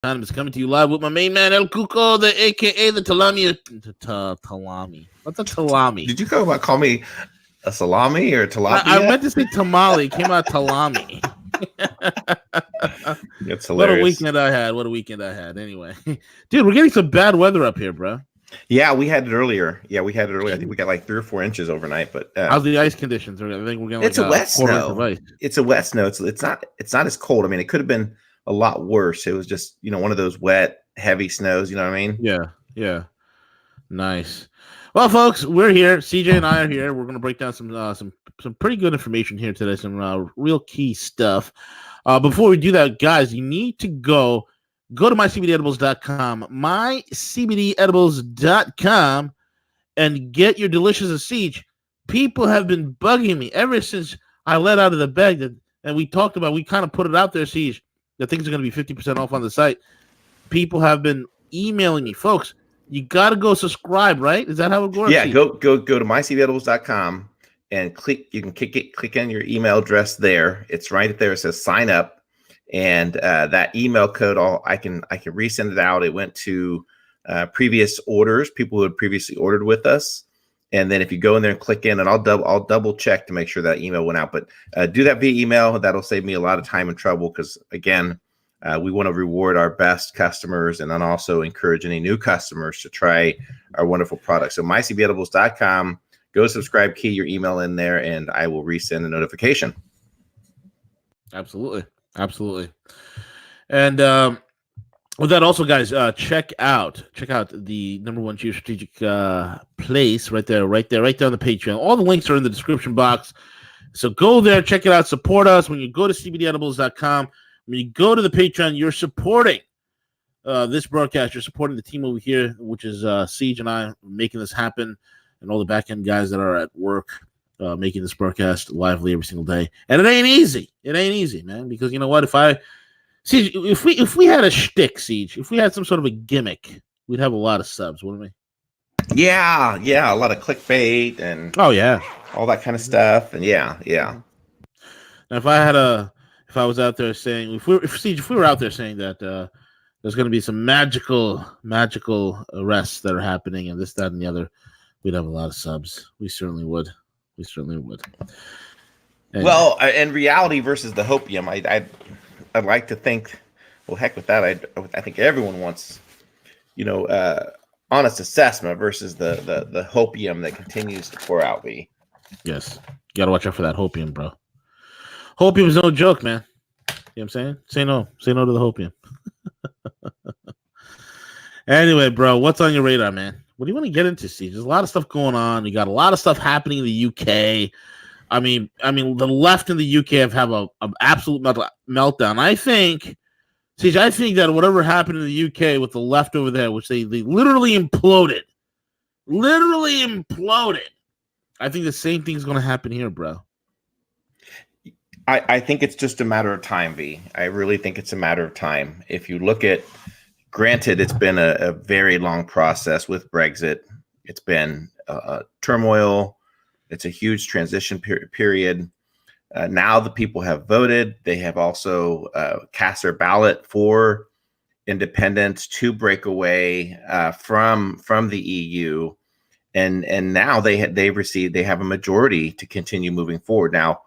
Time is coming to you live with my main man El Cuco, the AKA the Talami. Talami. What's a Talami? Did you call me a salami or tilapia? I meant to say tamale. It came out Talami. That's hilarious. What a weekend I had. Anyway, dude, we're getting some bad weather up here, bro. Yeah, we had it earlier. I think we got like 3 or 4 inches overnight. But how's the ice conditions? I think we're getting. It's a wet snow. It's a wet snow. It's not as cold. I mean, it could have been a lot worse. It was just, one of those wet, heavy snows. You know what I mean? Yeah. Nice. Well, folks, we're here. CJ and I are here. We're going to break down some pretty good information here today. Some real key stuff. Before we do that, guys, you need to go to mycbdedibles.com, mycbdedibles.com, and get your delicious Siege. People have been bugging me ever since I let out of the bag and we talked about. We kind of put it out there, Siege, that things are going to be 50% off on the site. People have been emailing me, folks. You got to go subscribe, right? Is that how it works? Yeah, go to mycbdedibles.com and click. You can click in your email address there. It's right there. It says sign up, and that email code, I can resend it out. It went to previous orders, people who had previously ordered with us. And then if you go in there and click in, and I'll double check to make sure that email went out. But do that via email. That'll save me a lot of time and trouble, because again, we want to reward our best customers and then also encourage any new customers to try our wonderful products. So mycbedibles.com, go subscribe, key your email in there, and I will resend a notification. Absolutely. And with that also, guys, check out the #1 Geo-Strategic place right there on the Patreon. All the links are in the description box. So go there, check it out, support us. When you go to cbdedibles.com, when you go to the Patreon, you're supporting this broadcast. You're supporting the team over here, which is Siege and I making this happen, and all the back-end guys that are at work making this broadcast lively every single day. And it ain't easy. It ain't easy, man, because you know what? If we had a shtick, Siege, if we had some sort of a gimmick, we'd have a lot of subs, wouldn't we? Yeah, a lot of clickbait and all that kind of stuff. And yeah. Now, if I was out there saying, if we were out there saying that there's going to be some magical arrests that are happening and this, that, and the other, we'd have a lot of subs. We certainly would. Anyway. Well, in reality versus the hopium, I'd like to think, well, heck with that. I think everyone wants, honest assessment versus the hopium that continues to pour out. Yes, you gotta watch out for that hopium, bro. Hopium is no joke, man. You know what I'm saying? Say no to the hopium. Anyway, bro, what's on your radar, man? What do you want to get into, Steve? There's a lot of stuff going on. You got a lot of stuff happening in the UK. I mean, the left in the UK have an absolute meltdown. I think that whatever happened in the UK with the left over there, which they literally imploded. I think the same thing is going to happen here, bro. I think it's just a matter of time, V. I really think it's a matter of time. If you look at, granted, it's been a very long process with Brexit. It's been turmoil. It's a huge transition period. Now the people have voted. They have also cast their ballot for independence to break away from the EU, and now they have a majority to continue moving forward. Now,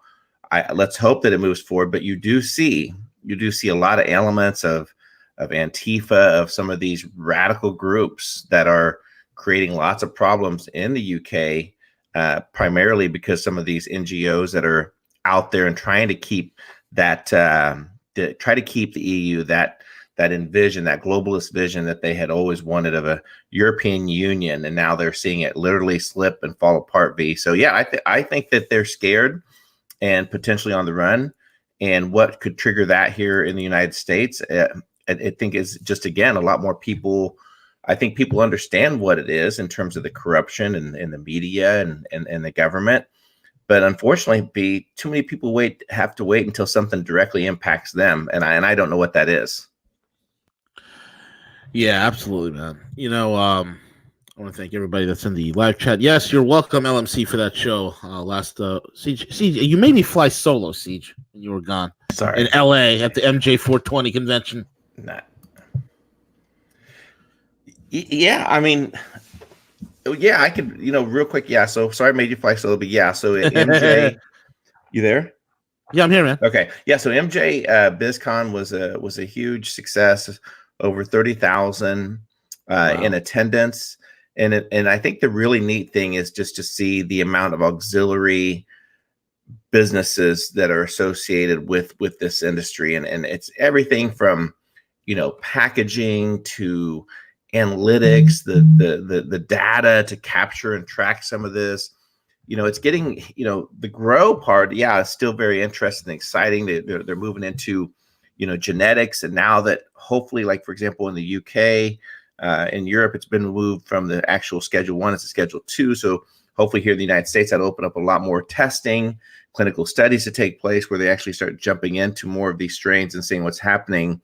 let's hope that it moves forward. But you do see a lot of elements of Antifa, of some of these radical groups that are creating lots of problems in the UK. Primarily because some of these NGOs that are out there and trying to keep that, try to keep the EU, that envision, that globalist vision that they had always wanted of a European Union, and now they're seeing it literally slip and fall apart. V. So yeah, I think that they're scared and potentially on the run. And what could trigger that here in the United States, I think is just, again, a lot more people. I think people understand what it is in terms of the corruption and the media and the government. But unfortunately, too many people have to wait until something directly impacts them. And I don't know what that is. Yeah, absolutely, man. I want to thank everybody that's in the live chat. Yes, you're welcome, LMC, for that show. Siege, you made me fly solo, Siege, when you were gone. Sorry. In LA at the MJ420 convention. Nah. Yeah, I mean, yeah, I could, real quick. Yeah, so sorry, I made you flex a little bit. Yeah, so at MJ, you there? Yeah, I'm here, man. Okay, yeah. So MJ BizCon was a huge success, over 30,000 in Wow. attendance, and I think the really neat thing is just to see the amount of auxiliary businesses that are associated with this industry, and it's everything from packaging to analytics, the data to capture and track some of this. It's getting, the grow part. Yeah, it's still very interesting and exciting. They're moving into genetics, and now that hopefully, like for example in the UK, in Europe, it's been moved from the actual Schedule 1 to Schedule 2. So hopefully here in the United States, that'll open up a lot more testing, clinical studies to take place, where they actually start jumping into more of these strains and seeing what's happening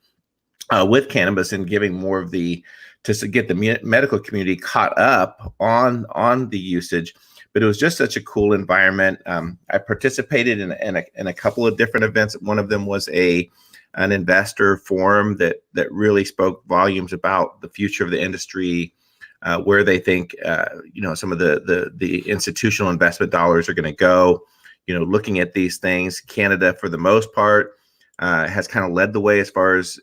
with cannabis, and giving more of the, to get the medical community caught up on the usage. But it was just such a cool environment. I participated in a couple of different events. One of them was an investor forum that really spoke volumes about the future of the industry, where they think some of the institutional investment dollars are going to go. Looking at these things, Canada for the most part has kind of led the way as far as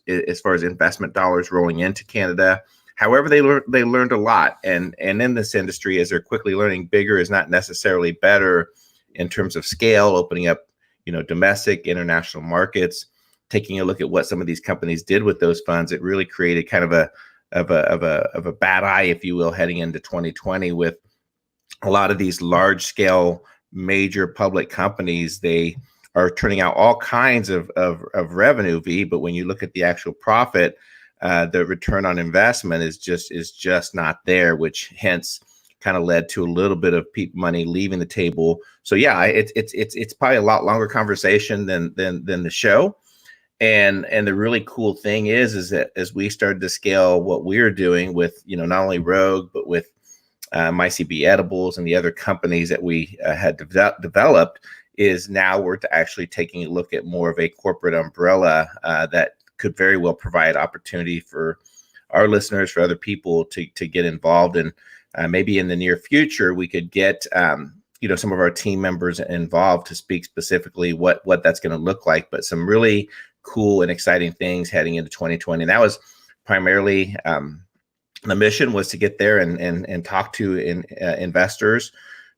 investment dollars rolling into Canada. However, they learned a lot, and in this industry, as they're quickly learning, bigger is not necessarily better in terms of scale. Opening up, domestic, international markets, taking a look at what some of these companies did with those funds, it really created kind of a bad eye, if you will, heading into 2020 with a lot of these large scale major public companies. They are turning out all kinds of revenue, V, but when you look at the actual profit, the return on investment is just not there, which hence kind of led to a little bit of money leaving the table. So yeah, it's probably a lot longer conversation than the show. And the really cool thing is that as we started to scale what we're doing with, not only Rogue, but with my CBD Edibles and the other companies that we had developed, is now we're actually taking a look at more of a corporate umbrella that could very well provide opportunity for our listeners, for other people to get involved. And maybe in the near future, we could get some of our team members involved to speak specifically what that's going to look like. But some really cool and exciting things heading into 2020. And that was primarily the mission, was to get there and talk to investors,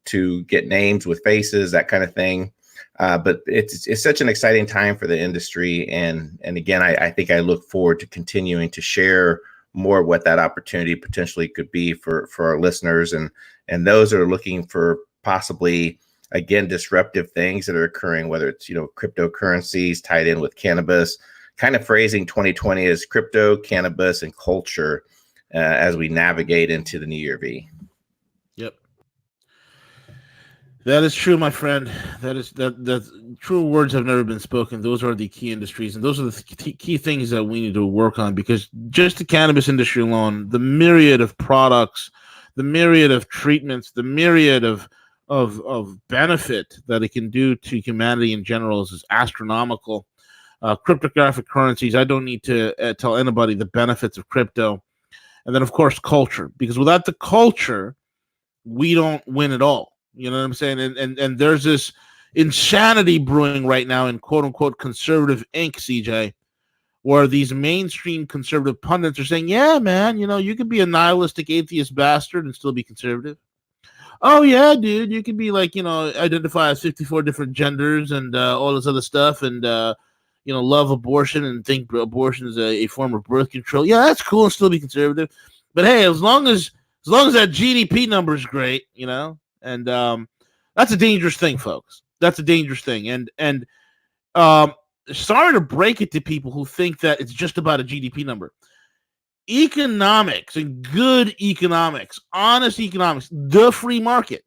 to get names with faces, that kind of thing. But it's such an exciting time for the industry. And again, I think I look forward to continuing to share more what that opportunity potentially could be for our listeners and those that are looking for possibly, again, disruptive things that are occurring, whether it's, cryptocurrencies tied in with cannabis, kind of phrasing 2020 as crypto, cannabis, and culture as we navigate into the new year, V. Yep. That is true, my friend. That true words have never been spoken. Those are the key industries, and those are the key things that we need to work on, because just the cannabis industry alone, the myriad of products, the myriad of treatments, the myriad of benefit that it can do to humanity in general is astronomical. Cryptographic currencies, I don't need to tell anybody the benefits of crypto. And then, of course, culture, because without the culture, we don't win at all. You know what I'm saying? And there's this insanity brewing right now in quote unquote conservative ink, CJ, where these mainstream conservative pundits are saying, yeah, man, you could be a nihilistic atheist bastard and still be conservative. Oh, yeah, dude, you could be like, identify as 54 different genders and all this other stuff and, love abortion and think abortion is a form of birth control. Yeah, that's cool and still be conservative. But hey, as long as that GDP number is great, and that's a dangerous thing, folks. That's a dangerous thing. And sorry to break it to people who think that it's just about a GDP number. Economics and good economics, honest economics, the free market.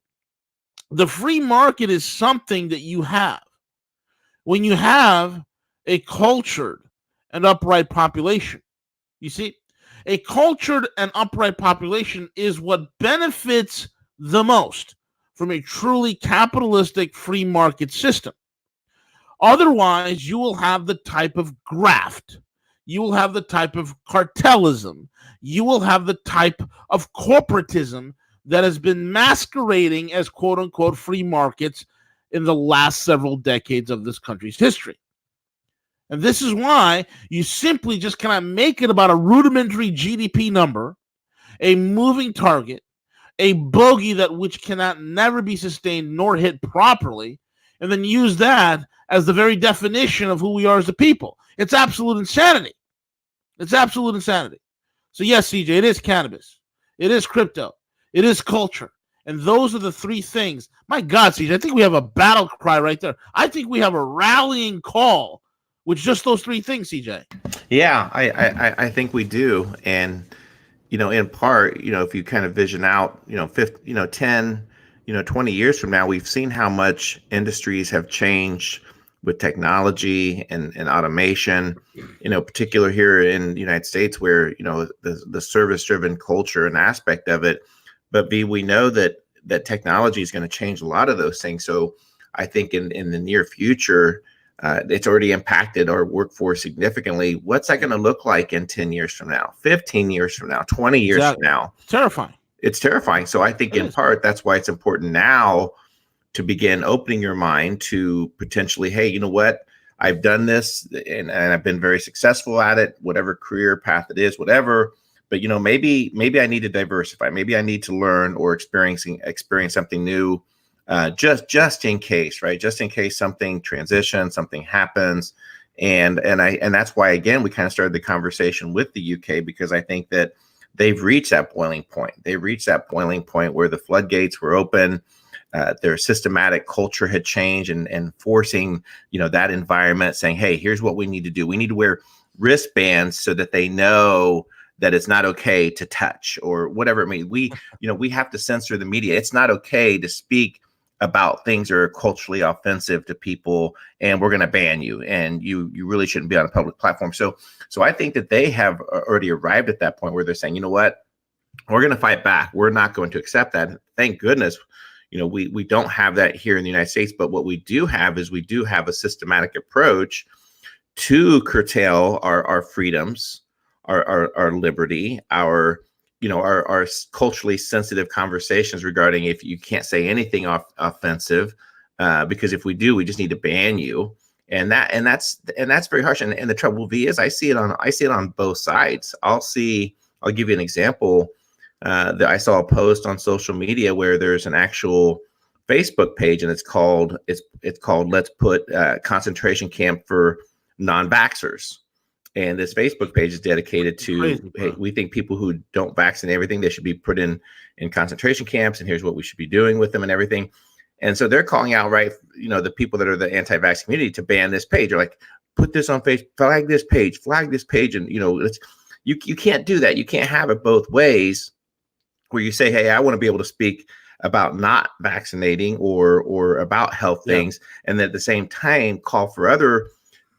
The free market is something that you have when you have a cultured and upright population. You see, a cultured and upright population is what benefits the most from a truly capitalistic free market system. Otherwise, you will have the type of graft, you will have the type of cartelism, you will have the type of corporatism that has been masquerading as quote unquote free markets in the last several decades of this country's history. And this is why you simply just cannot make it about a rudimentary GDP number, a moving target, a bogey that which cannot never be sustained nor hit properly, and then use that as the very definition of who we are as a people. It's absolute insanity. It's absolute insanity. So yes, CJ, it is cannabis. It is crypto. It is culture. And those are the three things. My God, CJ, I think we have a battle cry right there. I think we have a rallying call with just those three things, CJ. Yeah, I think we do. And, in part, if you kind of vision out, 10, 20 years from now, we've seen how much industries have changed with technology and automation, particular here in the United States where, the service-driven culture and aspect of it. But we know that technology is going to change a lot of those things. So I think in the near future, it's already impacted our workforce significantly. What's that going to look like in 10 years from now, 15 years from now, 20 years from now? Terrifying. It's terrifying. So I think in part, that's why it's important now to begin opening your mind to potentially, hey, you know what? I've done this and I've been very successful at it, whatever career path it is, whatever. But, maybe I need to diversify. Maybe I need to learn or experience something new. Just in case, right? Just in case something transitions, something happens. And that's why, again, we kind of started the conversation with the UK, because I think that they've reached that boiling point. They reached that boiling point where the floodgates were open. Their systematic culture had changed and forcing, that environment, saying, hey, here's what we need to do. We need to wear wristbands so that they know that it's not okay to touch or whatever it means. We have to censor the media. It's not okay to speak about things that are culturally offensive to people, and we're going to ban you, and you really shouldn't be on a public platform. So I think that they have already arrived at that point where they're saying, you know what, we're going to fight back. We're not going to accept that. Thank goodness, we don't have that here in the United States. But what we do have is we do have a systematic approach to curtail our freedoms, our liberty, our culturally sensitive conversations regarding if you can't say anything offensive, because if we do, we just need to ban you. And that's very harsh. And the trouble is I see it on both sides. I'll give you an example. That I saw a post on social media where there's an actual Facebook page, and it's called Let's Put Concentration Camp for Non-Vaxxers. And this Facebook page is dedicated to, crazy, hey, we think people who don't vaccinate everything, they should be put in concentration camps, and here's what we should be doing with them and everything. And so they're calling out, right, the people that are the anti-vax community to ban this page. They're like, put this on Facebook, flag this page. And, you can't do that. You can't have it both ways, where you say, hey, I want to be able to speak about not vaccinating or about health things, and then at the same time call for other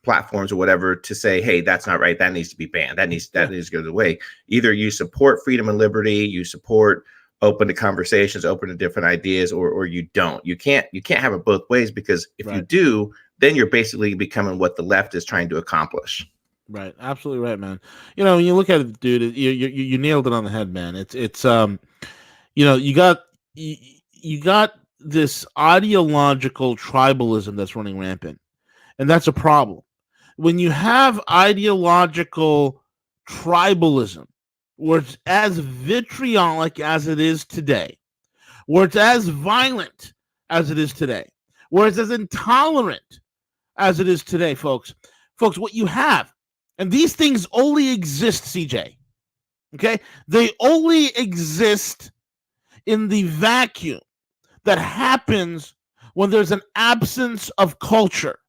platforms or whatever to say, hey, that's not right. That needs to be banned. That needs to go away. Either you support freedom and liberty, you support open to conversations, open to different ideas, or you don't. You can't have it both ways, because if you do, then you're basically becoming what the left is trying to accomplish. Right, absolutely right, man. When you look at it, dude, you nailed it on the head, man. It's you got this ideological tribalism that's running rampant, and that's a problem. When you have ideological tribalism, where it's as vitriolic as it is today, where it's as violent as it is today, where it's as intolerant as it is today, folks, what you have. And these things only exist, CJ. Okay? They only exist in the vacuum that happens when there's an absence of culture.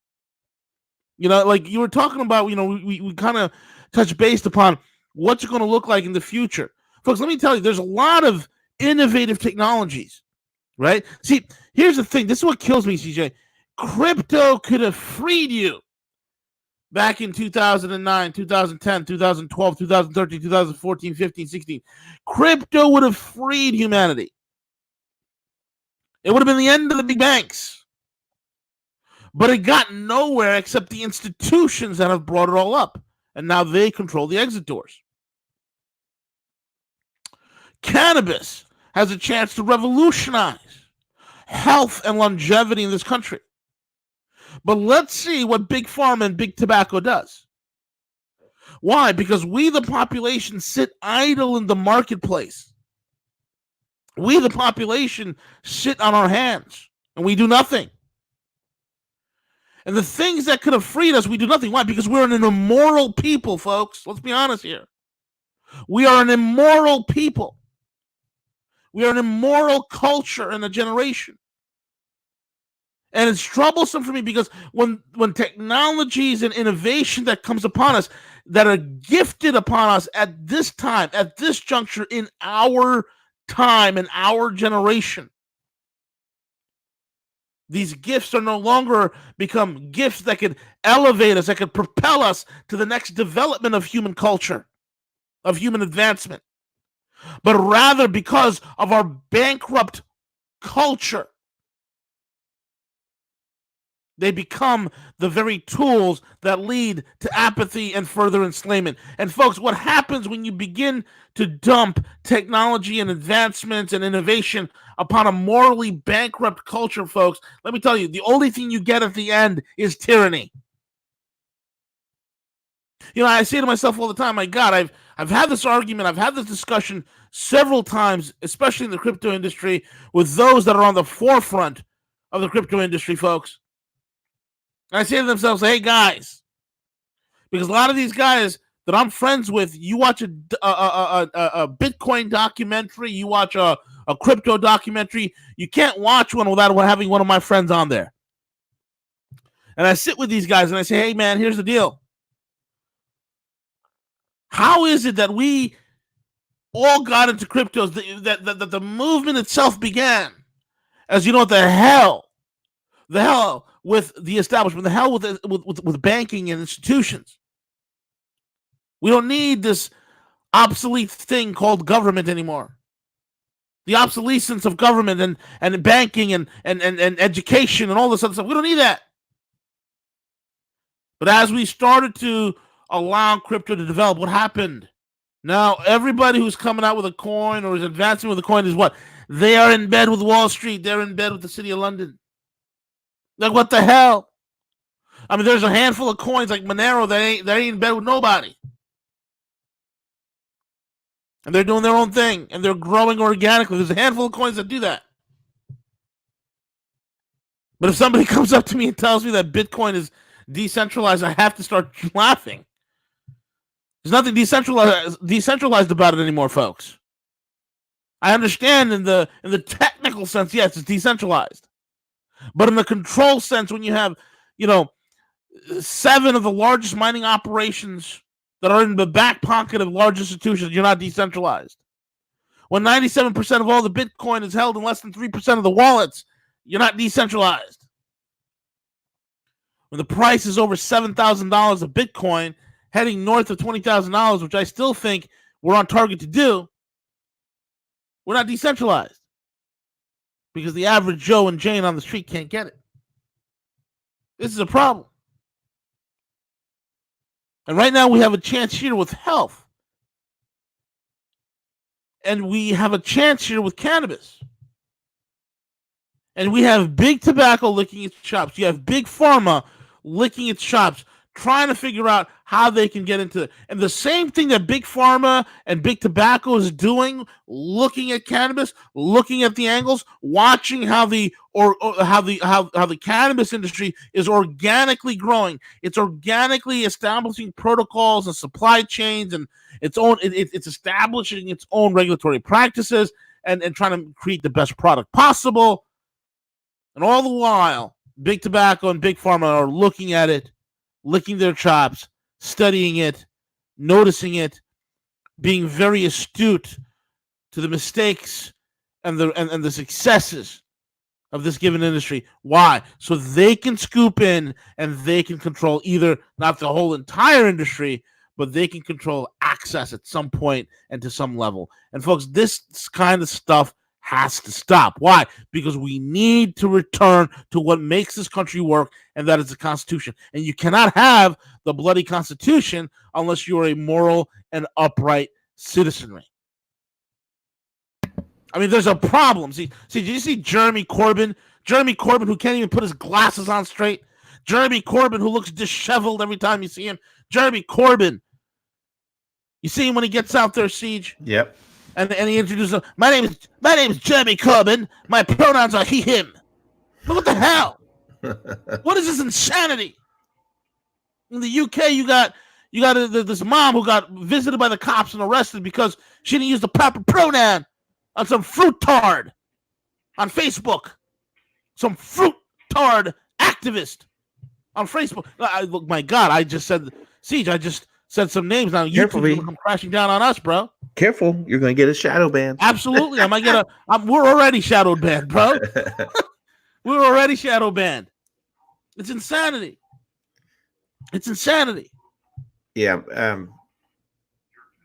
Like you were talking about, we kind of touch based upon what's it going to look like in the future. Folks, let me tell you, there's a lot of innovative technologies, right? See, here's the thing. This is what kills me, CJ. Crypto could have freed you. Back in 2009, 2010, 2012, 2013, 2014, 15, 16, crypto would have freed humanity. It would have been the end of the big banks. But it got nowhere except the institutions that have brought it all up. and now they control the exit doors. Cannabis has a chance to revolutionize health and longevity in this country. But let's see what Big Pharma and Big Tobacco does. Why? Because we, the population, sit idle in the marketplace. We, the population, sit on our hands, and we do nothing. And the things that could have freed us, we do nothing. Why? Because we're an immoral people, folks. Let's be honest here. We are an immoral people. We are an immoral culture and a generation. And it's troublesome for me because when technologies and innovation that comes upon us, that are gifted upon us at this time, at this juncture in our time, in our generation, these gifts are no longer become gifts that could elevate us, that could propel us to the next development of human culture, of human advancement. But rather because of our bankrupt culture, they become the very tools that lead to apathy and further enslavement. And folks, what happens when you begin to dump technology and advancements and innovation upon a morally bankrupt culture, folks? Let me tell you, the only thing you get at the end is tyranny. You know, I say to myself all the time, my God, I've had this argument, I've had this discussion several times, especially in the crypto industry, with those that are on the forefront of the crypto industry, folks. And I say to themselves, hey, guys, because a lot of these guys that I'm friends with, you watch a Bitcoin documentary, you watch a crypto documentary, you can't watch one without having one of my friends on there. And I sit with these guys and I say, hey, man, here's the deal. How is it that we all got into cryptos, that the movement itself began as, you know, the hell with the establishment, the hell with banking and institutions. We don't need this obsolete thing called government anymore. The obsolescence of government and banking and education and all this other stuff. We don't need that. But as we started to allow crypto to develop, what happened? Now, everybody who's coming out with a coin or is advancing with a coin is what? They are in bed with Wall Street. They're in bed with the city of London. Like, what the hell? I mean, there's a handful of coins like Monero that ain't in bed with nobody. And they're doing their own thing, and they're growing organically. There's a handful of coins that do that. But if somebody comes up to me and tells me that Bitcoin is decentralized, I have to start laughing. There's nothing decentralized about it anymore, folks. I understand in the technical sense, yes, it's decentralized. But in the control sense, when you have, 7 of the largest mining operations that are in the back pocket of large institutions, you're not decentralized. When 97% of all the Bitcoin is held in less than 3% of the wallets, you're not decentralized. When the price is over $7,000 of Bitcoin, heading north of $20,000, which I still think we're on target to do, we're not decentralized. Because the average Joe and Jane on the street can't get it. This is a problem. And right now we have a chance here with health. And we have a chance here with cannabis. And we have big tobacco licking its chops. You have big pharma licking its chops, trying to figure out how they can get into it. And the same thing that big pharma and big tobacco is doing, looking at cannabis, looking at the angles, watching how the cannabis industry is organically growing. It's organically establishing protocols and supply chains, and it's establishing its own regulatory practices and trying to create the best product possible. And all the while, big tobacco and big pharma are looking at it, licking their chops, studying it, noticing it, being very astute to the mistakes and the successes of this given industry. Why? So they can scoop in and they can control either not the whole entire industry, but they can control access at some point and to some level. And folks, this kind of stuff has to stop. Why? Because we need to return to what makes this country work, and that is the Constitution. And you cannot have the bloody Constitution unless you're a moral and upright citizenry. I mean, there's a problem. See, did you see Jeremy Corbyn? Jeremy Corbyn, who can't even put his glasses on straight. Jeremy Corbyn, who looks disheveled every time you see him. Jeremy Corbyn. You see him when he gets out there, Siege? Yep. And he introduces him. My name is Jeremy Corbyn. My pronouns are he, him. But what the hell? What is this insanity? In the UK, you got this mom who got visited by the cops and arrested because she didn't use the proper pronoun on some fruitard on Facebook. Some fruitard activist on Facebook. Look, my God, I just said, Siege, I just said some names. Now YouTube's going to come crashing down on us, bro. Careful, you're going to get a shadow ban. Absolutely. I might get we're already shadow banned, bro. We're already shadow banned. It's insanity. It's insanity. Yeah.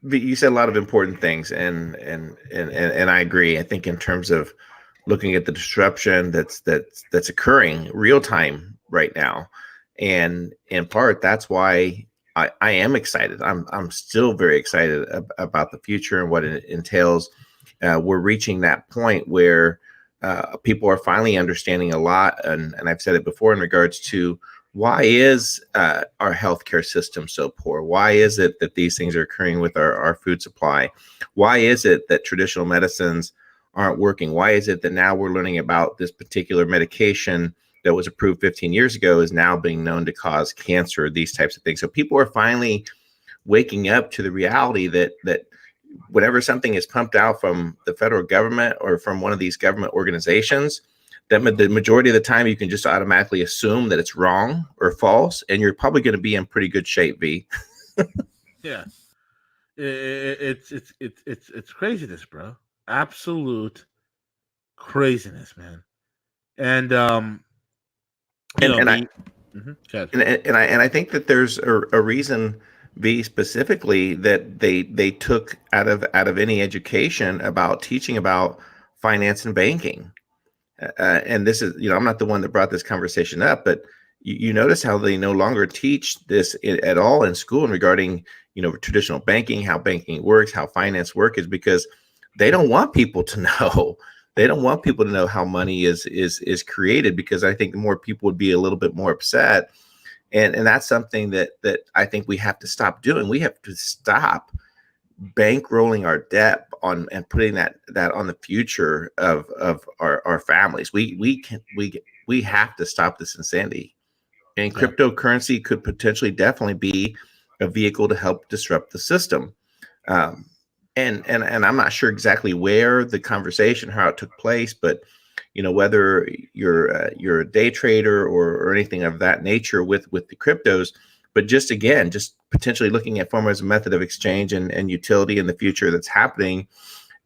You said a lot of important things, and I agree. I think in terms of looking at the disruption that's occurring real time right now, and in part that's why I am excited. I'm still very excited about the future and what it entails. We're reaching that point where people are finally understanding a lot, and I've said it before in regards to why is our healthcare system so poor? Why is it that these things are occurring with our food supply? Why is it that traditional medicines aren't working? Why is it that now we're learning about this particular medication that was approved 15 years ago is now being known to cause cancer, these types of things? So people are finally waking up to the reality that whenever something is pumped out from the federal government or from one of these government organizations, that the majority of the time you can just automatically assume that it's wrong or false, and you're probably going to be in pretty good shape, V. Yeah, it's craziness, bro. Absolute craziness, man. And I think that there's a reason, V, specifically that they took out of any education about teaching about finance and banking. And this is, I'm not the one that brought this conversation up, but you notice how they no longer teach this at all in school and regarding, traditional banking, how banking works, how finance work, is because they don't want people to know. They don't want people to know how money is created, because I think the more people would be a little bit more upset. And that's something that I think we have to stop doing. We have to stop bankrolling our debt on and putting that on the future of our families. We have to stop this insanity. And cryptocurrency could potentially definitely be a vehicle to help disrupt the system. And I'm not sure exactly where the conversation, how it took place, but whether you're a day trader or anything of that nature with the cryptos, but just potentially looking at form as a method of exchange and utility in the future that's happening,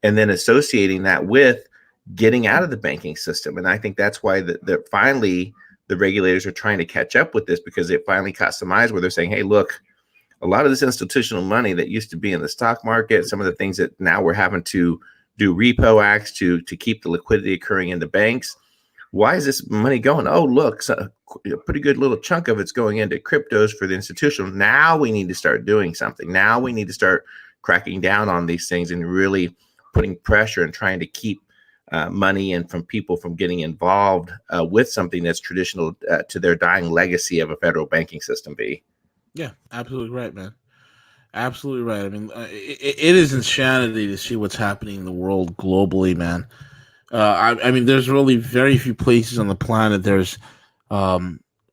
and then associating that with getting out of the banking system. And I think that's why that finally the regulators are trying to catch up with this, because it finally caught some eyes where they're saying, hey, look, a lot of this institutional money that used to be in the stock market, some of the things that now we're having to do repo acts to keep the liquidity occurring in the banks. Why is this money going? Oh, look, so a pretty good little chunk of it's going into cryptos for the institutional. Now we need to start doing something. Now we need to start cracking down on these things and really putting pressure and trying to keep money and from people from getting involved with something that's traditional to their dying legacy of a federal banking system. B. Yeah, absolutely right, man. Absolutely right. I mean, it is insanity to see what's happening in the world globally, man. I mean, there's really very few places on the planet there's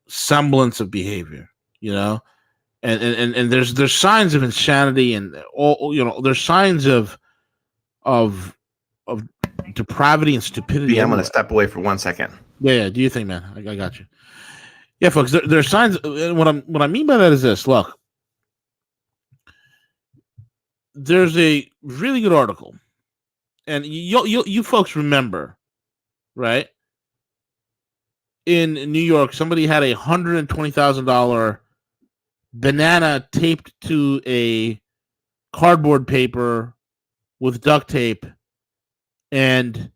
semblance of behavior, and there's signs of insanity and all, there's signs of depravity and stupidity. Yeah, I'm going to step away for 1 second. Yeah. Do you think, man? I got you. Yeah, folks. There are signs. What I mean by that is this. Look, there's a really good article, and you folks remember, right? In New York, somebody had a $120,000 banana taped to a cardboard paper with duct tape, and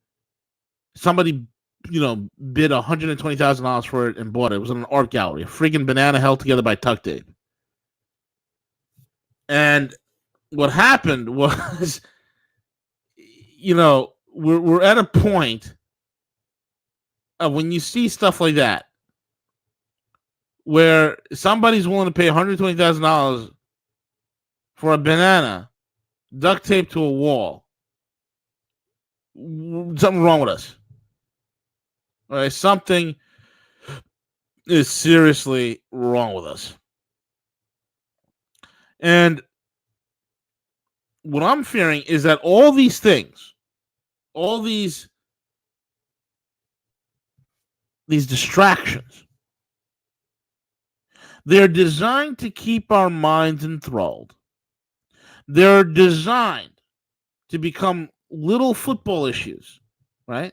Somebody, bid $120,000 for it and bought it. It was in an art gallery, a friggin' banana held together by tuck tape. And what happened was, we're at a point of when you see stuff like that, where somebody's willing to pay $120,000 for a banana duct taped to a wall. Something wrong with us. All right, something is seriously wrong with us. And what I'm fearing is that all these things, all these distractions, they're designed to keep our minds enthralled. They're designed to become little football issues, right?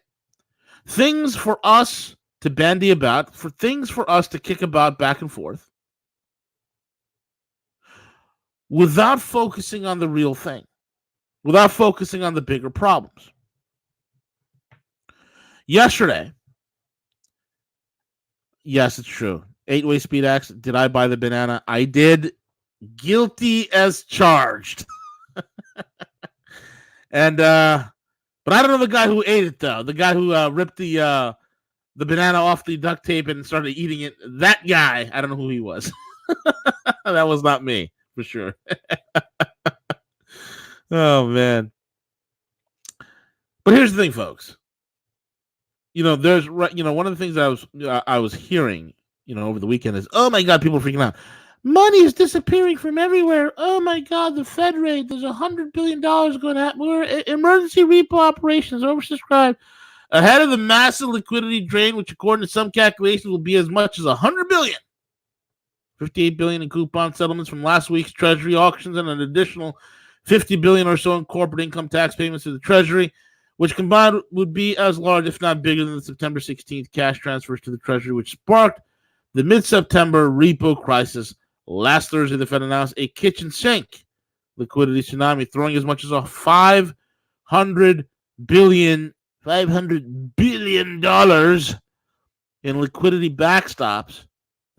Things for us to bandy about, for things for us to kick about back and forth, without focusing on the real thing, without focusing on the bigger problems. Yesterday, yes, it's true. 8-way speed axe. Did I buy the banana? I did. Guilty as charged. And but I don't know the guy who ate it though. The guy who ripped the banana off the duct tape and started eating it. That guy, I don't know who he was. That was not me for sure. Oh man. But here's the thing, folks. There's one of the things I was hearing, over the weekend is, oh my God, people are freaking out. Money is disappearing from everywhere. Oh my God, the Fed rate, there's $100 billion going at more emergency repo operations oversubscribed ahead of the massive liquidity drain, which according to some calculations will be as much as $100 billion. $58 billion in coupon settlements from last week's Treasury auctions and an additional $50 billion or so in corporate income tax payments to the Treasury, which combined would be as large, if not bigger, than the September 16th cash transfers to the Treasury, which sparked the mid-September repo crisis. Last Thursday, the Fed announced a kitchen sink liquidity tsunami, throwing as much as $500 billion in liquidity backstops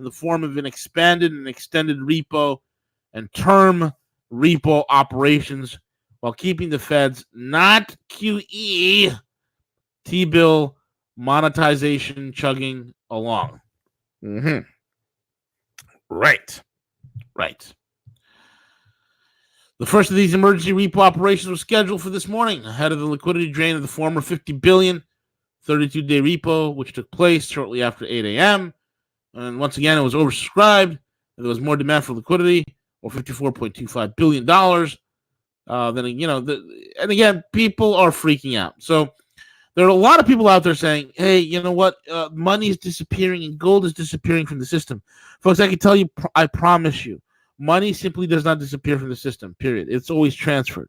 in the form of an expanded and extended repo and term repo operations, while keeping the Fed's not QE T-bill monetization chugging along. Right. The first of these emergency repo operations was scheduled for this morning ahead of the liquidity drain of the former $50 billion 32-day repo, which took place shortly after 8 a.m. And once again, it was oversubscribed. There was more demand for liquidity, or $54.25 billion. And again, people are freaking out. So there are a lot of people out there saying, hey, you know what? Money is disappearing and gold is disappearing from the system. Folks, I can tell you, I promise you, money simply does not disappear from the system, period. It's always transferred.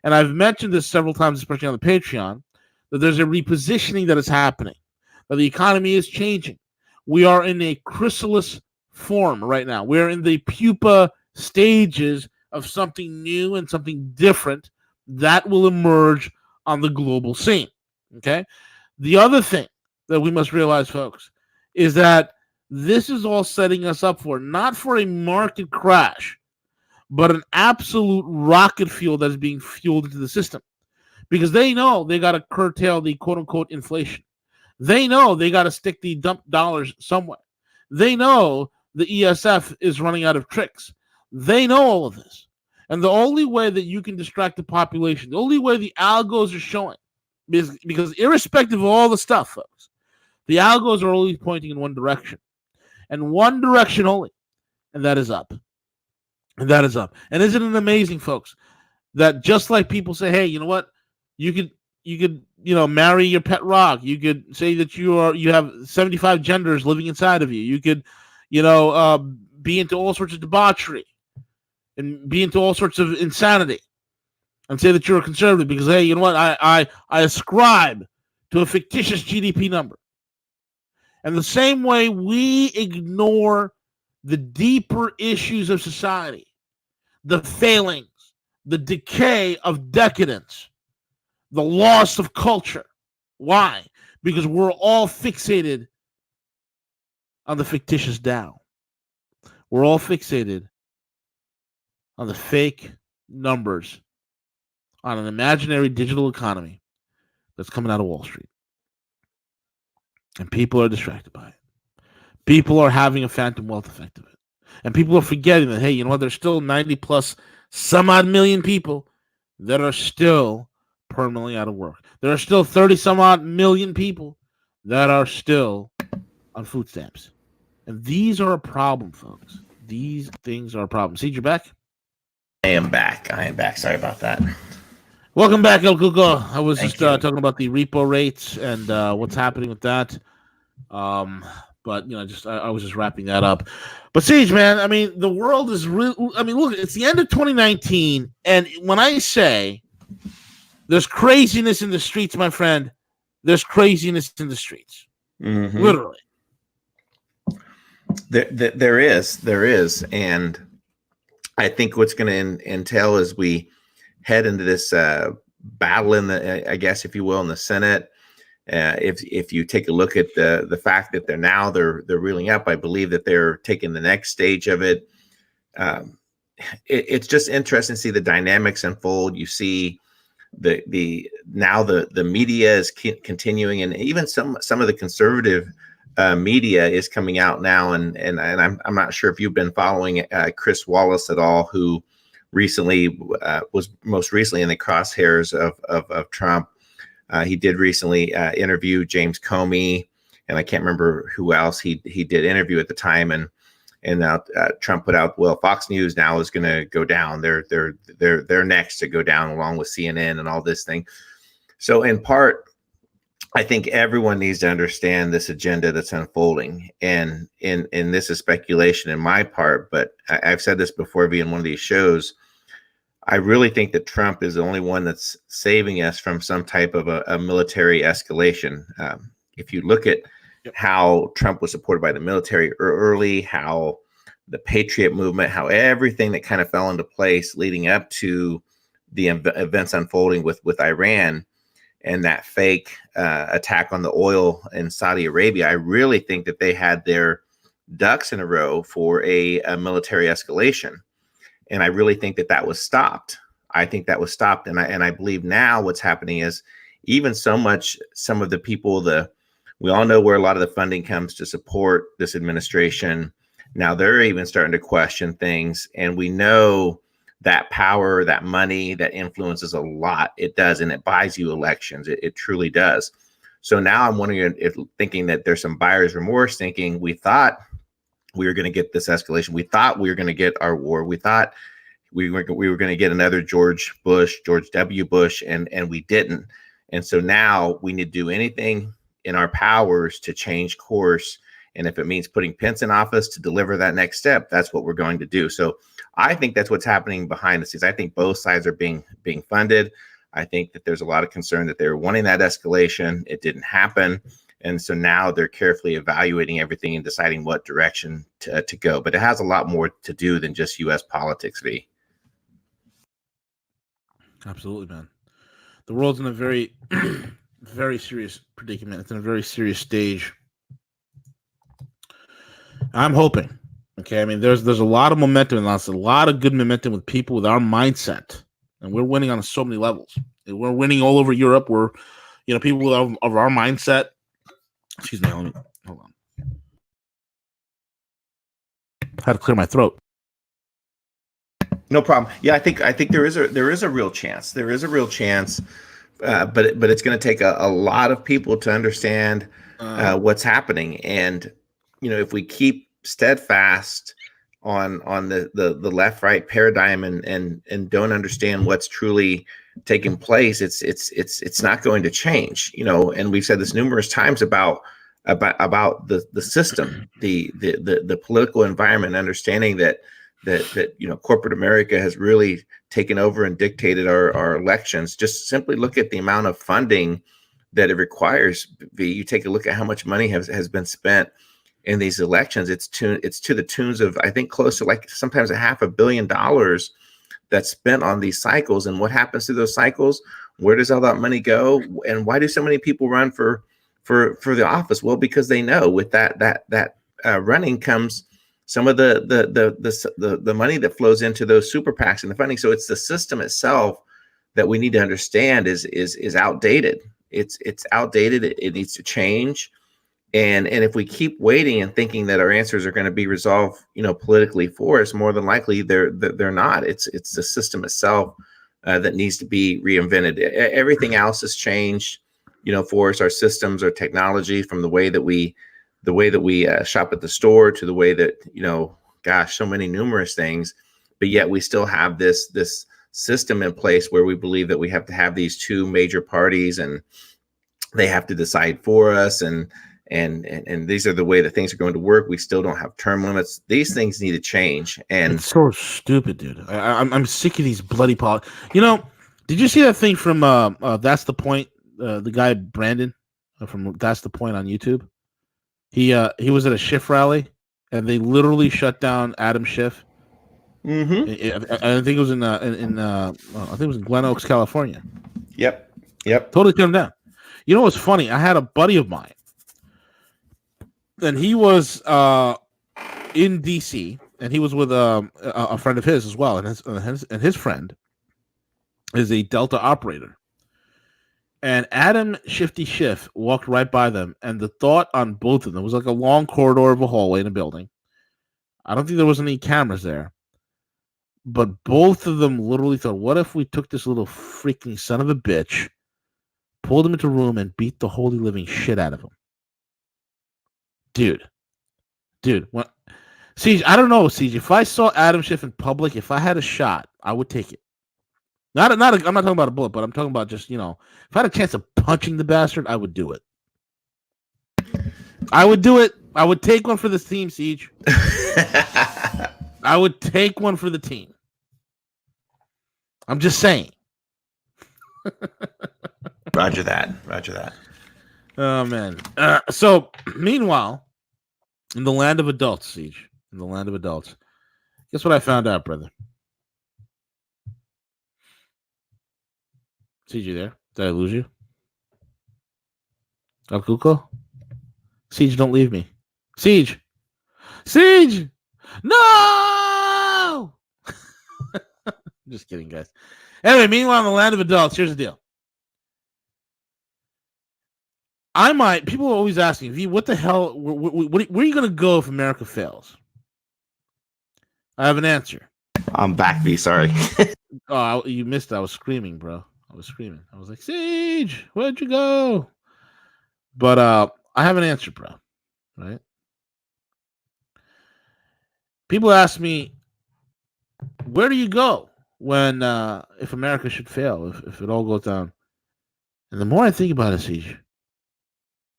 And I've mentioned this several times, especially on the Patreon, that there's a repositioning that is happening, that the economy is changing. We are in a chrysalis form right now. We're in the pupa stages of something new and something different that will emerge on the global scene. Okay? The other thing that we must realize, folks, is that this is all setting us up for, not for a market crash, but an absolute rocket fuel that is being fueled into the system. Because they know they got to curtail the quote-unquote inflation. They know they got to stick the dump dollars somewhere. They know the ESF is running out of tricks. They know all of this. And the only way that you can distract the population, the only way the algos are showing, because irrespective of all the stuff, folks, the algos are always pointing in one direction. And one direction only. And that is up. And that is up. And isn't it amazing, folks, that just like people say, hey, you know what? You could marry your pet rock. You could say that you have 75 genders living inside of you. You could, be into all sorts of debauchery and be into all sorts of insanity and say that you're a conservative because, hey, you know what? I ascribe to a fictitious GDP number. And the same way we ignore the deeper issues of society, the failings, the decay of decadence, the loss of culture, Why? Because we're all fixated on the fictitious Dow. We're all fixated on the fake numbers on an imaginary digital economy that's coming out of Wall Street. And people are distracted by it. People are having a phantom wealth effect of it. And people are forgetting that, hey, you know what? There's still 90 plus some odd million people that are still permanently out of work. There are still 30 some odd million people that are still on food stamps. And these are a problem, folks. These things are a problem. Siege, you're back? I am back. Sorry about that. Welcome back, El Cuco. I was talking about the repo rates and what's happening with that. But I was just wrapping that up. But Siege, man, I mean, the world is real. I mean, look, it's the end of 2019, and when I say there's craziness in the streets, my friend, there's craziness in the streets. Mm-hmm. Literally. There is, and I think what's going to entail as we head into this battle in the, I guess, if you will, in the Senate. If you take a look at the fact that they're reeling up, I believe that they're taking the next stage of it. It's just interesting to see the dynamics unfold. You see the media is continuing, and even some of the conservative media is coming out now. And I'm not sure if you've been following Chris Wallace at all, who recently was most recently in the crosshairs of Trump. He did recently interview James Comey, and I can't remember who else he did interview at the time. And now Trump put out, well, Fox News now is going to go down. They're next to go down, along with CNN and all this thing. So in part, I think everyone needs to understand this agenda that's unfolding. And this is speculation in my part, but I've said this before via one of these shows. I really think that Trump is the only one that's saving us from some type of a military escalation. If you look at how Trump was supported by the military early, how the Patriot movement, how everything that kind of fell into place leading up to the events unfolding with Iran and that fake attack on the oil in Saudi Arabia, I really think that they had their ducks in a row for a military escalation. And I really think that was stopped. I think that was stopped. And I believe now what's happening is even some of the people, we all know where a lot of the funding comes to support this administration. Now they're even starting to question things. And we know that power, that money, that influences a lot. It does. And it buys you elections. It truly does. So now I'm wondering if thinking that there's some buyer's remorse, thinking we thought we were going to get this escalation. We thought we were going to get our war. We thought we were going to get another George W. Bush, and we didn't. And so now we need to do anything in our powers to change course. And if it means putting Pence in office to deliver that next step, that's what we're going to do. So I think that's what's happening behind the scenes. I think both sides are being funded. I think that there's a lot of concern that they were wanting that escalation. It didn't happen. And so now they're carefully evaluating everything and deciding what direction to go. But it has a lot more to do than just U.S. politics, V. Absolutely, man. The world's in a very, very serious predicament. It's in a very serious stage. I'm hoping. Okay, I mean, there's a lot of momentum and a lot of good momentum with people with our mindset, and we're winning on so many levels. We're winning all over Europe. We're, people of our mindset. Excuse me. Hold on. Had to clear my throat. No problem. Yeah, I think there is a real chance. There is a real chance, but it's going to take a lot of people to understand what's happening. And if we keep steadfast on the left-right paradigm and don't understand what's truly taking place, it's not going to change. And we've said this numerous times about the system, the political environment, understanding that corporate America has really taken over and dictated our elections. Just simply look at the amount of funding that it requires. You take a look at how much money has been spent in these elections. It's to the tunes of, I think, close to like sometimes $500 million that's spent on these cycles, and what happens to those cycles? Where does all that money go? And why do so many people run for the office? Well, because they know with that running comes some of the money that flows into those super PACs and the funding. So it's the system itself that we need to understand is outdated. It's outdated. It needs to change. And if we keep waiting and thinking that our answers are going to be resolved, politically for us, more than likely they're not. It's the system itself that needs to be reinvented. Everything else has changed, for us. Our systems, our technology, from the way that we shop at the store to the way that so many numerous things. But yet we still have this system in place where we believe that we have to have these two major parties and they have to decide for us, and these are the way that things are going to work. We still don't have term limits. These things need to change. And it's so stupid, dude. I'm sick of these bloody did you see that thing from That's the Point? The guy Brandon from That's the Point on YouTube. He was at a Schiff rally, and they literally shut down Adam Schiff. Mm-hmm. I think it was I think it was in Glen Oaks, California. Yep. Totally shut him down. You know what's funny? I had a buddy of mine, and he was in DC, and he was with a friend of his as well, and his friend is a Delta operator. And Adam Shifty Schiff walked right by them, and the thought on both of them was like a long corridor of a hallway in a building. I don't think there was any cameras there, but both of them literally thought, what if we took this little freaking son of a bitch, pulled him into a room, and beat the holy living shit out of him? Dude, what? Siege, I don't know, Siege. If I saw Adam Schiff in public, if I had a shot, I would take it. I'm not talking about a bullet, but I'm talking about just, if I had a chance of punching the bastard, I would do it. I would do it. I would take one for this team, Siege. I would take one for the team. I'm just saying. Roger that. Oh, man. So, meanwhile, in the land of adults, Siege, guess what I found out, brother? Siege, you there? Did I lose you? El Cuco? Siege, don't leave me. Siege! No! Just kidding, guys. Anyway, meanwhile, in the land of adults, here's the deal. People are always asking, V, what the hell, where are you going to go if America fails? I have an answer. I'm back, V, sorry. Oh, you missed it. I was screaming, bro. I was like, Siege, where'd you go? But I have an answer, bro. Right? People ask me, where do you go when if America should fail, if it all goes down? And the more I think about it, Siege,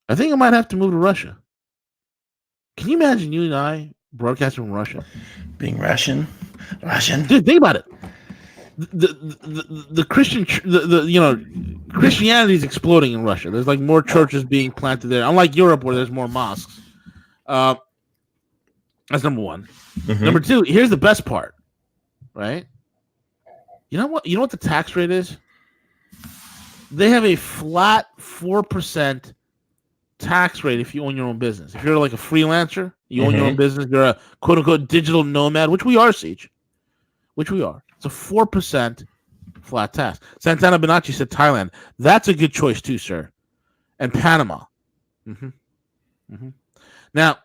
I think I might have to move to Russia. Can you imagine you and I broadcasting from Russia? Being Russian? Dude, think about it. The Christian, Christianity is exploding in Russia. There's like more churches being planted there. Unlike Europe, where there's more mosques. That's number one. Mm-hmm. Number two, here's the best part, right? You know what? You know what the tax rate is? They have a flat 4% tax rate if you own your own business. If you're like a freelancer, you own your own business. You're a quote unquote digital nomad, which we are, Siege. Which we are. It's a 4% flat tax. Santana Bonacci said Thailand. That's a good choice too, sir. And Panama. Now,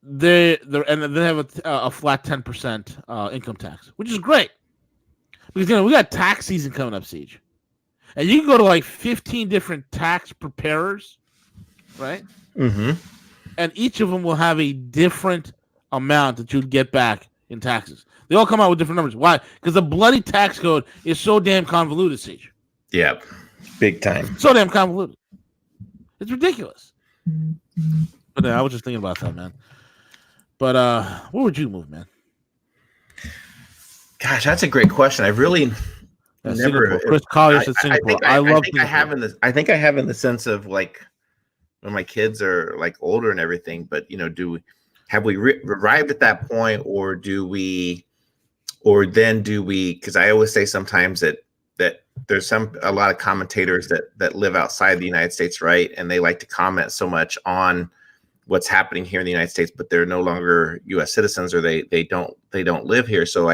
they have a flat 10% income tax, which is great because we got tax season coming up, Siege, and you can go to like 15 different tax preparers, right? And each of them will have a different amount that you'd get back in taxes. They all come out with different numbers. Why? Because the bloody tax code is so damn convoluted, Siege. Yeah, big time. So damn convoluted. It's ridiculous. But I was just thinking about that, man. But where would you move, man? Gosh, that's a great question. I really never. Singapore. Chris Collier said Singapore. I think I have in the sense of like when my kids are like older and everything. But have we arrived at that point, or do we or then do we, because I always say sometimes that there's a lot of commentators that live outside the United States, right? And they like to comment so much on what's happening here in the United States, but they're no longer US citizens, or they don't live here. So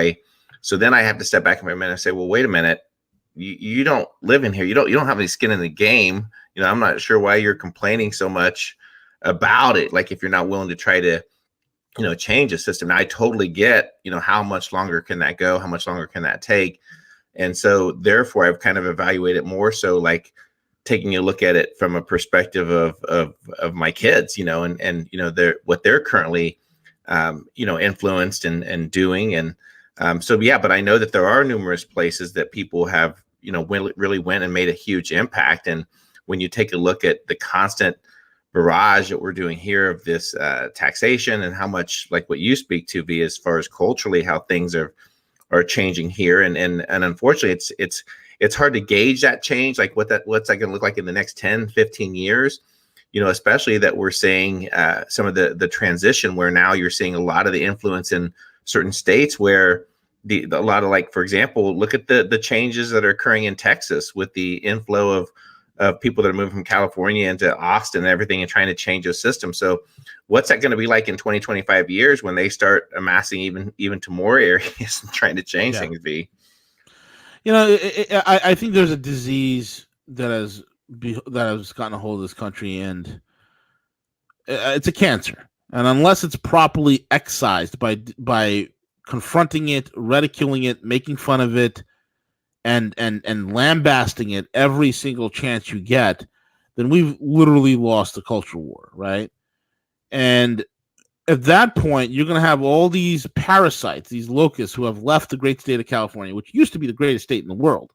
then I have to step back in my minute and say, well, wait a minute, you don't live in here. You don't have any skin in the game. I'm not sure why you're complaining so much about it. Like, if you're not willing to try to, change the system. Now, I totally get, how much longer can that go? How much longer can that take? And so therefore I've kind of evaluated more so like taking a look at it from a perspective of my kids, and what they're currently, influenced and doing. And so, yeah, but I know that there are numerous places that people have, really went and made a huge impact. And when you take a look at the constant barrage that we're doing here of this taxation, and how much, like what you speak to, V, as far as culturally, how things are changing here. And unfortunately, it's hard to gauge that change, like what's that going to look like in the next 10, 15 years, especially that we're seeing some of the transition where now you're seeing a lot of the influence in certain states where a lot of, like, for example, look at the changes that are occurring in Texas with the inflow of people that are moving from California into Austin and everything, and trying to change the system. So what's that going to be like in 20, 25 years when they start amassing even to more areas and trying to change things, V? I think there's a disease that has gotten a hold of this country, and it's a cancer. And unless it's properly excised by confronting it, ridiculing it, making fun of it, and lambasting it every single chance you get, then we've literally lost the culture war, right? And at that point, you're going to have all these parasites, these locusts, who have left the great state of California, which used to be the greatest state in the world,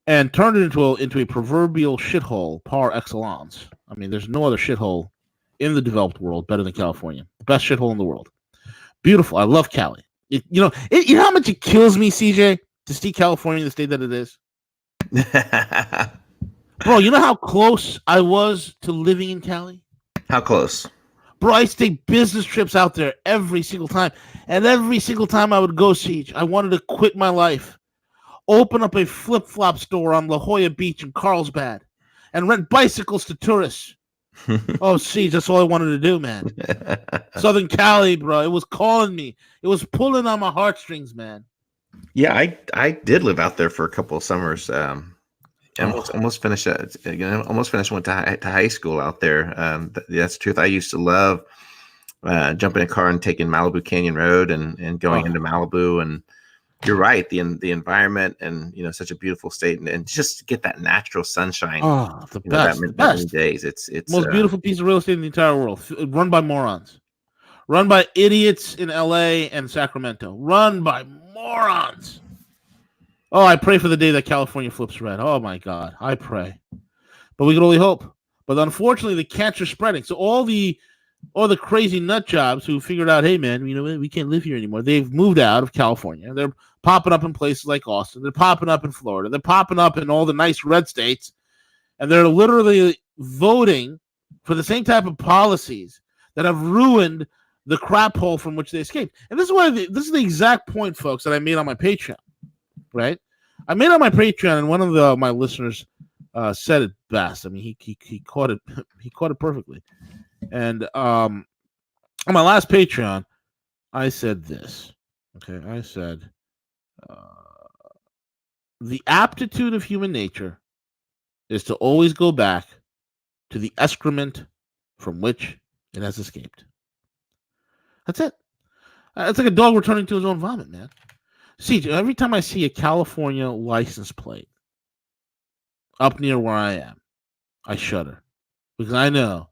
and turned it into a proverbial shithole par excellence. I mean, there's no other shithole in the developed world better than California. The best shithole in the world. Beautiful. I love Cali. You know how much it kills me, CJ, to see California the state that it is? Bro, you know how close I was to living in Cali? How close? Bro, I take business trips out there every single time. And every single time I would go, Siege, I wanted to quit my life, open up a flip-flop store on La Jolla Beach in Carlsbad, and rent bicycles to tourists. Oh, Siege, that's all I wanted to do, man. Southern Cali, bro. It was calling me. It was pulling on my heartstrings, man. Yeah, I did live out there for a couple of summers. Almost finished. Almost finished. Went to high school out there. That's the truth. I used to love jumping in a car and taking Malibu Canyon Road and going into Malibu. And you're right. The environment, and such a beautiful state, and just get that natural sunshine. Oh, the best. The best days. It's most beautiful piece of real estate in the entire world. Run by morons. Run by idiots in LA and Sacramento. Run by morons. Oh, I pray for the day that California flips red. Oh, my God. I pray. But we can only hope. But unfortunately, the cancer's spreading. So all the crazy nut jobs who figured out, hey, man, we can't live here anymore. They've moved out of California. They're popping up in places like Austin. They're popping up in Florida. They're popping up in all the nice red states. And they're literally voting for the same type of policies that have ruined the crap hole from which they escaped. And this is the exact point, folks, that I made on my Patreon. Right, I made on my Patreon, and one of my listeners said it best. I mean, he caught it. He caught it perfectly. And on my last Patreon, I said this. Okay, I said the aptitude of human nature is to always go back to the excrement from which it has escaped. That's it. It's like a dog returning to his own vomit, man. See, every time I see a California license plate up near where I am, I shudder, because I know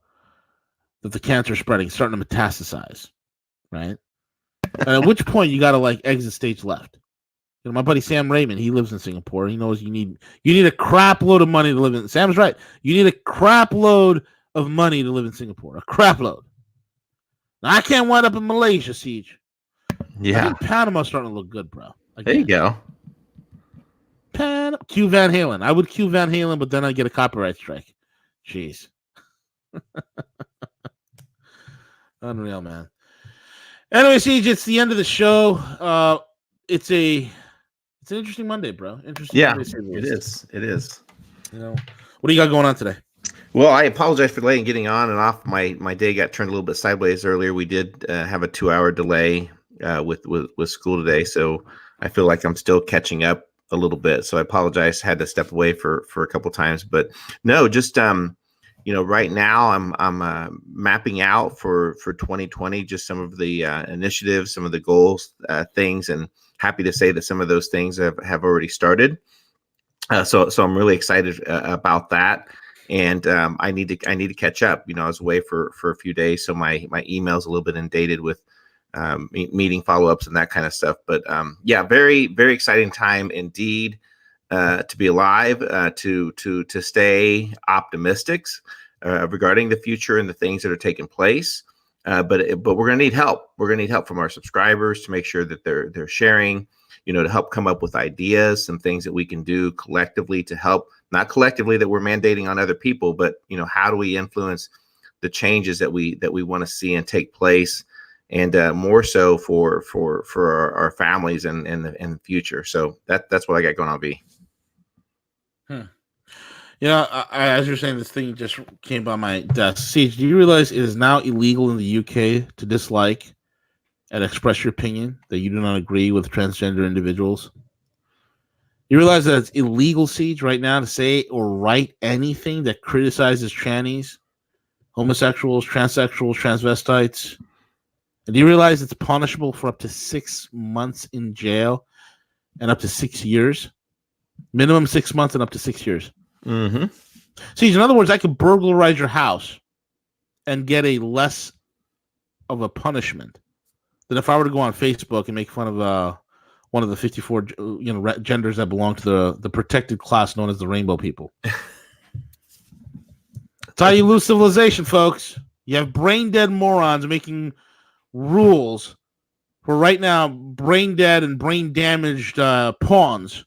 that the cancer is spreading, starting to metastasize, right? And at which point you got to exit stage left. My buddy Sam Raymond, he lives in Singapore. He knows you need a crap load of money to live in. Sam's right. You need a crap load of money to live in Singapore. A crap load. Now, I can't wind up in Malaysia, Siege. Yeah. I think Panama's starting to look good, bro. There you go. Q Van Halen. I would Q Van Halen, but then I'd get a copyright strike. Jeez. Unreal, man. Anyway, Siege, it's the end of the show. it's an interesting Monday, bro. Interesting Yeah, Monday. To say the it least. is. It is. You know, what do you got going on today? Well, I apologize for delaying getting on and off. My day got turned a little bit sideways earlier. We did have a 2-hour delay with school today, so I feel like I'm still catching up a little bit. So I apologize. Had to step away for a couple times, but no, just right now I'm mapping out for 2020 just some of the initiatives, some of the goals, things, and happy to say that some of those things have already started. So I'm really excited about that. And I need to catch up. I was away for a few days, so my email's a little bit inundated with meeting follow-ups and that kind of stuff. But yeah, very, very exciting time indeed to be alive, to stay optimistic regarding the future and the things that are taking place. But we're going to need help. We're going to need help from our subscribers to make sure that they're sharing, to help come up with ideas, some things that we can do collectively to help, not collectively that we're mandating on other people, but how do we influence the changes that we want to see and take place, and more so for our families and the future. So that's what I got going on, B. As you're saying, this thing just came by my desk. Siege, do you realize it is now illegal in the UK to dislike and express your opinion that you do not agree with transgender individuals? You realize that it's illegal, Siege, right now to say or write anything that criticizes trannies, homosexuals, transsexuals, transvestites? And do you realize it's punishable for up to 6 months in jail and up to 6 years? Minimum 6 months and up to 6 years. Mm-hmm. See, in other words, I could burglarize your house and get a less of a punishment than if I were to go on Facebook and make fun of one of the 54 genders that belong to the protected class known as the rainbow people. That's how you lose civilization, folks. You have brain dead morons making rules who are right now brain dead and brain damaged pawns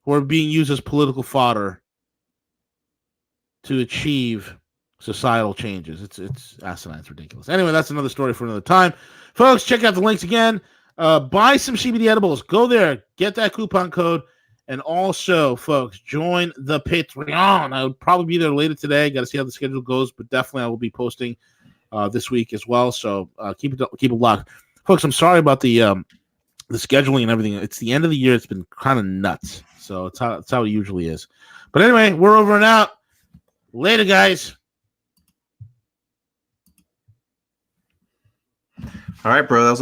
who are being used as political fodder to achieve societal changes. It's asinine. It's ridiculous. Anyway, that's another story for another time. Folks, check out the links again. Buy some CBD edibles. Go there. Get that coupon code. And also, folks, join the Patreon. I would probably be there later today. Got to see how the schedule goes, but definitely I will be posting this week as well. So keep it locked. Folks, I'm sorry about the scheduling and everything. It's the end of the year. It's been kind of nuts. So it's how it usually is. But anyway, we're over and out. Later, guys. All right, bro. That was